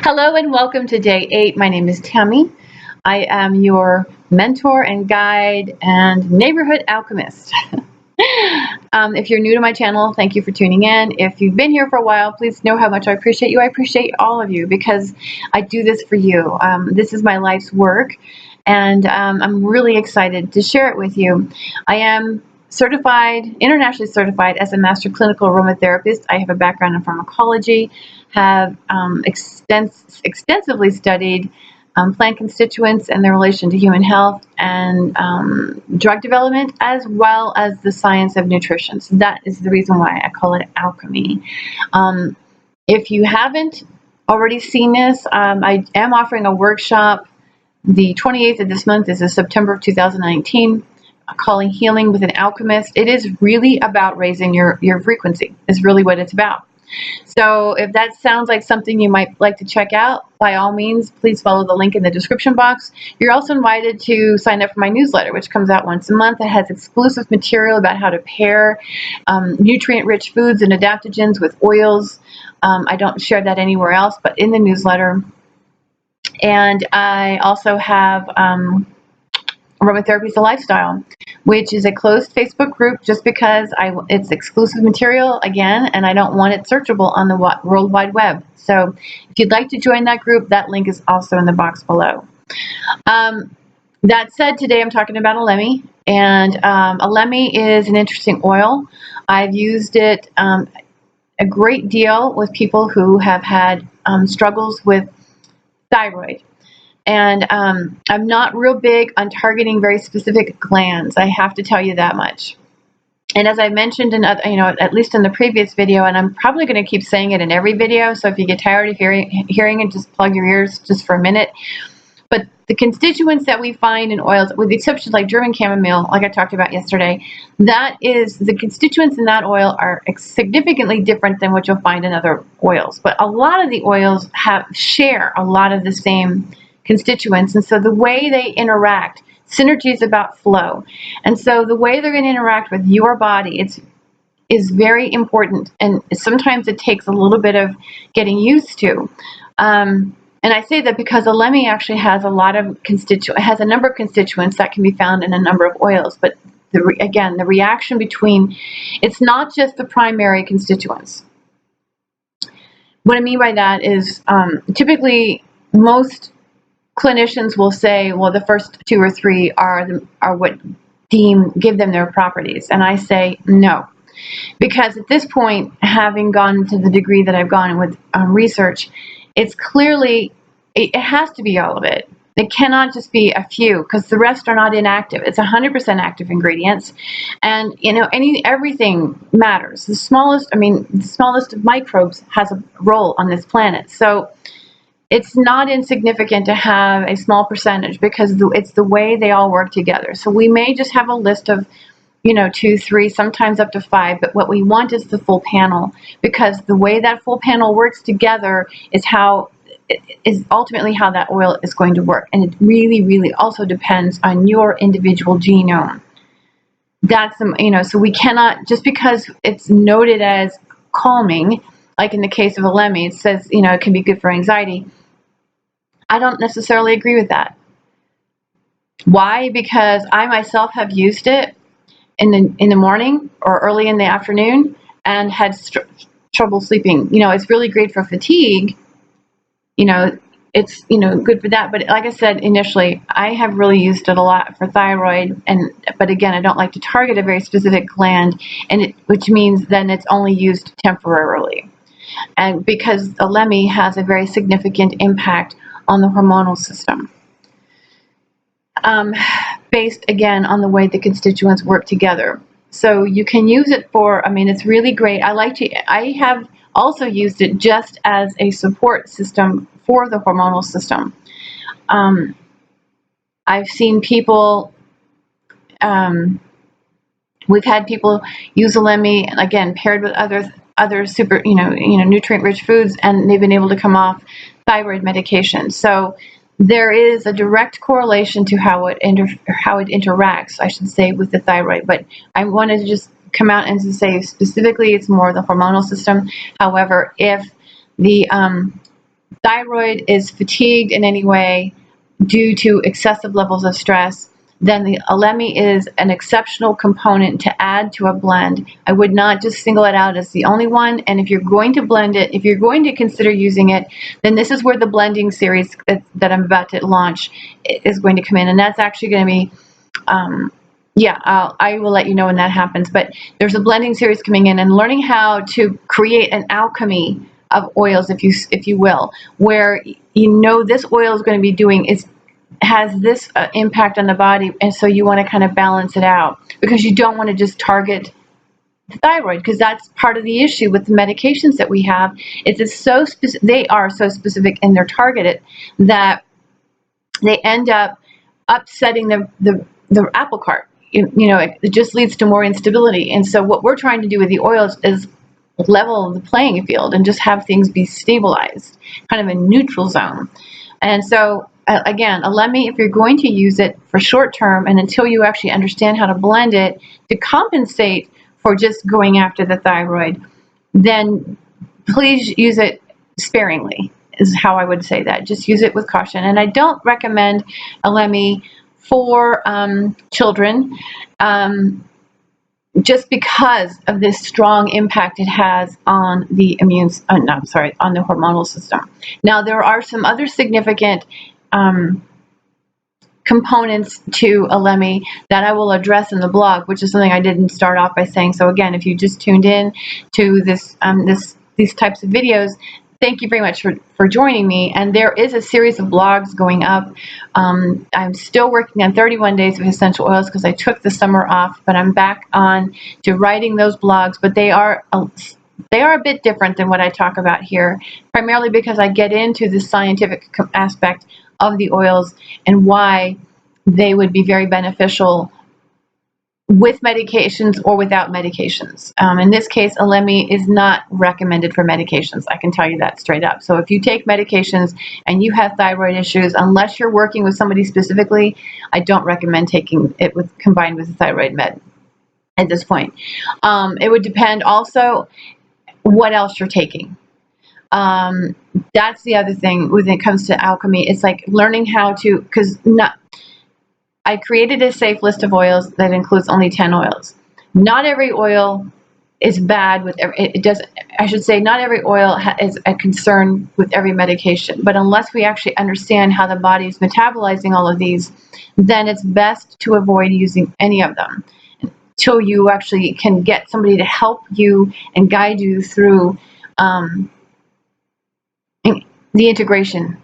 Hello and welcome to day 8. My name is Tammy. I am your mentor and guide and neighborhood alchemist. If you're new to my channel, thank you for tuning in. If you've been here for a while, please know how much I appreciate you. I appreciate all of you because I do this for you. This is my life's work, and I'm really excited to share it with you. I am internationally certified as a master clinical aromatherapist. I have a background in pharmacology, have extensively studied plant constituents and their relation to human health and drug development, as well as the science of nutrition. So that is the reason why I call it alchemy. If you haven't already seen this, I am offering a workshop. The 28th of this month is September of 2019. Calling Healing with an Alchemist. It is really about raising your frequency, is really what it's about. So if that sounds like something you might like to check out, by all means, please follow the link in the description box. You're also invited to sign up for my newsletter, which comes out once a month. It has exclusive material about how to pair nutrient-rich foods and adaptogens with oils. I don't share that anywhere else, but in the newsletter. And I also have Aromatherapy is a Lifestyle, which is a closed Facebook group just because it's exclusive material, again, and I don't want it searchable on the World Wide Web. So if you'd like to join that group, that link is also in the box below. That said, today I'm talking about Elemi, and Elemi is an interesting oil. I've used it a great deal with people who have had struggles with thyroid. And I'm not real big on targeting very specific glands. I have to tell you that much. And as I mentioned in, at least in the previous video, and I'm probably going to keep saying it in every video. So if you get tired of hearing it, just plug your ears just for a minute. But the constituents that we find in oils, with the exception like German chamomile, like I talked about yesterday, the constituents in that oil are significantly different than what you'll find in other oils. But a lot of the oils share a lot of the same constituents, and so the way they interact, synergy is about flow, and so the way they're going to interact with your body is very important, and sometimes it takes a little bit of getting used to. And I say that because Elemi actually has a number of constituents that can be found in a number of oils, but the reaction between, it's not just the primary constituents. What I mean by that is typically most clinicians will say, well, the first 2 or 3 are what give them their properties. And I say no, because at this point, having gone to the degree that I've gone with research, it's clearly, it has to be all of it. It cannot just be a few, because the rest are not inactive. It's 100% active ingredients, and everything matters. The smallest of microbes has a role on this planet. So it's not insignificant to have a small percentage, because it's the way they all work together. So we may just have a list of 2, 3, sometimes up to 5, but what we want is the full panel, because the way that full panel works together is ultimately how that oil is going to work. And it really, really also depends on your individual genome. That's so we cannot, just because it's noted as calming, like in the case of Elemi, it says it can be good for anxiety. I don't necessarily agree with that. Why? Because I myself have used it in the morning or early in the afternoon and had trouble sleeping. It's really great for fatigue. It's good for that. But like I said initially, I have really used it a lot for thyroid, but again, I don't like to target a very specific gland, which means then it's only used temporarily. And because Elemi has a very significant impact on the hormonal system, based again on the way the constituents work together. So you can use it for, it's really great. I have also used it just as a support system for the hormonal system. I've seen people, we've had people use Elemi, again, paired with other super, nutrient-rich foods, and they've been able to come off thyroid medication. So there is a direct correlation to how it interacts, I should say, with the thyroid. But I wanted to just come out and to say specifically it's more the hormonal system. However, if the thyroid is fatigued in any way due to excessive levels of stress, then the Elemi is an exceptional component to add to a blend. I would not just single it out as the only one. And if you're going to blend it, if you're going to consider using it, then this is where the blending series that I'm about to launch is going to come in. And that's actually going to be, I will let you know when that happens. But there's a blending series coming in, and learning how to create an alchemy of oils, if you will, where this oil is going to be has this impact on the body, and so you want to kind of balance it out, because you don't want to just target the thyroid, because that's part of the issue with the medications that we have. They are so specific and they're targeted that they end up upsetting the apple cart. It just leads to more instability. And so what we're trying to do with the oils is level the playing field and just have things be stabilized, kind of a neutral zone. And so again, Elemi, if you're going to use it for short term and until you actually understand how to blend it to compensate for just going after the thyroid, then please use it sparingly, is how I would say that. Just use it with caution. And I don't recommend Elemi for children, just because of this strong impact it has on the on the hormonal system. Now, there are some other significant components to Elemi that I will address in the blog, which is something I didn't start off by saying. So again, if you just tuned in to these types of videos, thank you very much for joining me. And there is a series of blogs going up. I'm still working on 31 days of essential oils because I took the summer off, but I'm back on to writing those blogs. But they are a bit different than what I talk about here, primarily because I get into the scientific aspect of the oils and why they would be very beneficial with medications or without medications. In this case, Elemi is not recommended for medications. I can tell you that straight up. So if you take medications and you have thyroid issues, unless you're working with somebody specifically, I don't recommend taking it combined with a thyroid med at this point. It would depend also what else you're taking. That's the other thing when it comes to alchemy. It's like learning how to, I created a safe list of oils that includes only 10 oils. Not every oil is bad not every oil is a concern with every medication, but unless we actually understand how the body is metabolizing all of these, then it's best to avoid using any of them until you actually can get somebody to help you and guide you through the integration.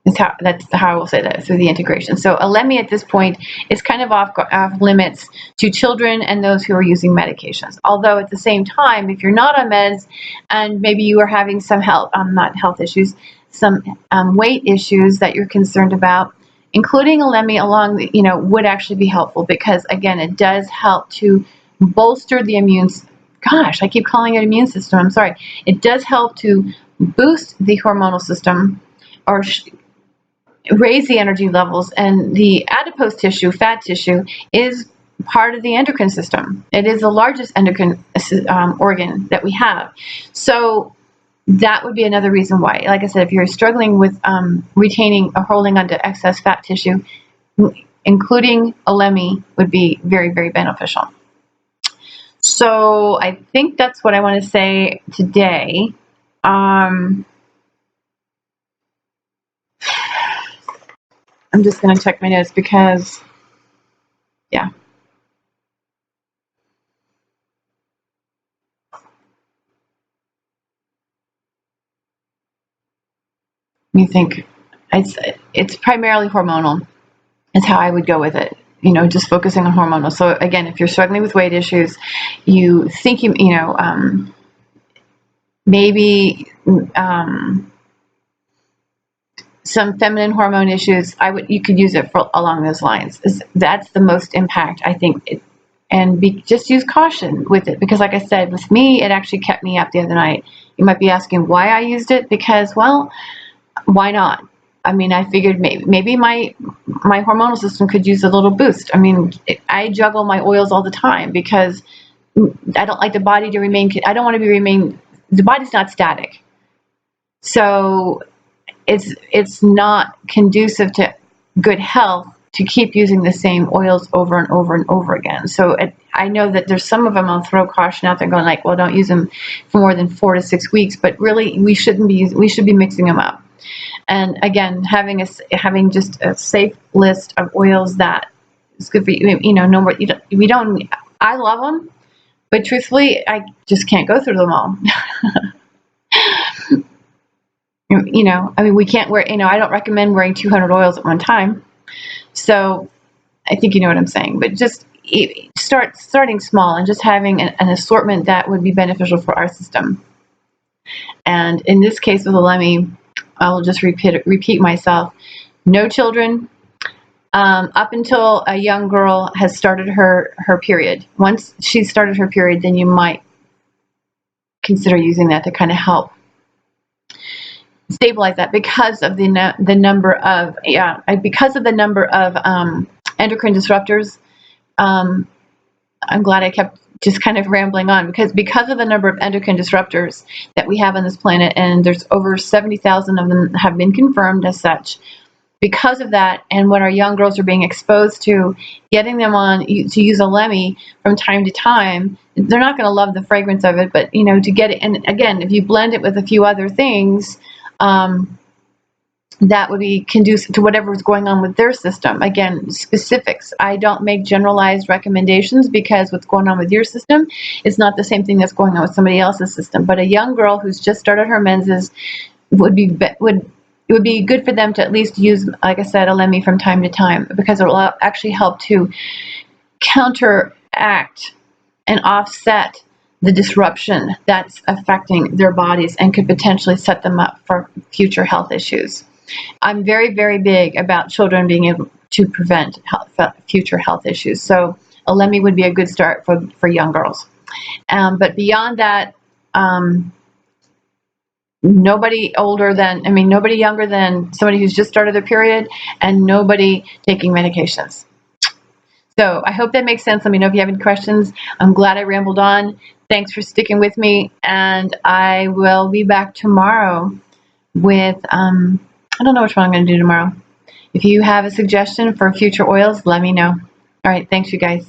That's how I will say that, through the integration. So Elemi at this point is kind of off limits to children and those who are using medications. Although at the same time, if you're not on meds and maybe you are having some some weight issues that you're concerned about, including Elemi would actually be helpful, because again, it does help to bolster the I keep calling it immune system. I'm sorry. It does help to boost the hormonal system, or raise the energy levels, and the adipose tissue, fat tissue, is part of the endocrine system. It is the largest endocrine organ that we have. So that would be another reason why. Like I said, if you're struggling with retaining or holding onto excess fat tissue, including Elemi would be very, very beneficial. So I think that's what I want to say today. I'm just going to check my notes because, yeah. You think it's primarily hormonal is how I would go with it. Just focusing on hormonal. So again, if you're struggling with weight issues, you think maybe some feminine hormone issues, you could use it along those lines. That's the most impact, I think. Just use caution with it, because like I said, with me, it actually kept me up the other night. You might be asking why I used it, because, well, why not? I figured maybe my hormonal system could use a little boost. I juggle my oils all the time because I don't like the body to remain. I don't want to the body's not static. So it's not conducive to good health to keep using the same oils over and over and over again. So I know that there's some of them I'll throw caution out there going like, well, don't use them for more than 4 to 6 weeks, but really we should be mixing them up. And again, having just a safe list of oils that is good for you, no more, I love them, but truthfully, I just can't go through them all. I mean, we can't wear, I don't recommend wearing 200 oils at one time. So I think you know what I'm saying, but just starting small and just having an assortment that would be beneficial for our system. And in this case with Elemi, I will just repeat myself. No children up until a young girl has started her period. Once she's started her period, then you might consider using that to kind of help stabilize that because of the number of endocrine disruptors. I'm glad I kept just kind of rambling on because of the number of endocrine disruptors that we have on this planet, and there's over 70,000 of them have been confirmed as such. Because of that, and what our young girls are being exposed to, getting them on to use Elemi from time to time, they're not going to love the fragrance of it, but to get it, and again, if you blend it with a few other things, that would be conducive to whatever is going on with their system. Again, specifics. I don't make generalized recommendations because what's going on with your system is not the same thing that's going on with somebody else's system. But a young girl who's just started her menses it would be good for them to at least use, like I said, Elemi from time to time, because it will actually help to counteract and offset the disruption that's affecting their bodies and could potentially set them up for future health issues. I'm very, very big about children being able to prevent future health issues. So Elemi would be a good start for young girls. But beyond that, nobody younger than somebody who's just started their period, and nobody taking medications. So I hope that makes sense. Let me know if you have any questions. I'm glad I rambled on. Thanks for sticking with me, and I will be back tomorrow with, I don't know which one I'm going to do tomorrow. If you have a suggestion for future oils, let me know. All right, thanks you guys.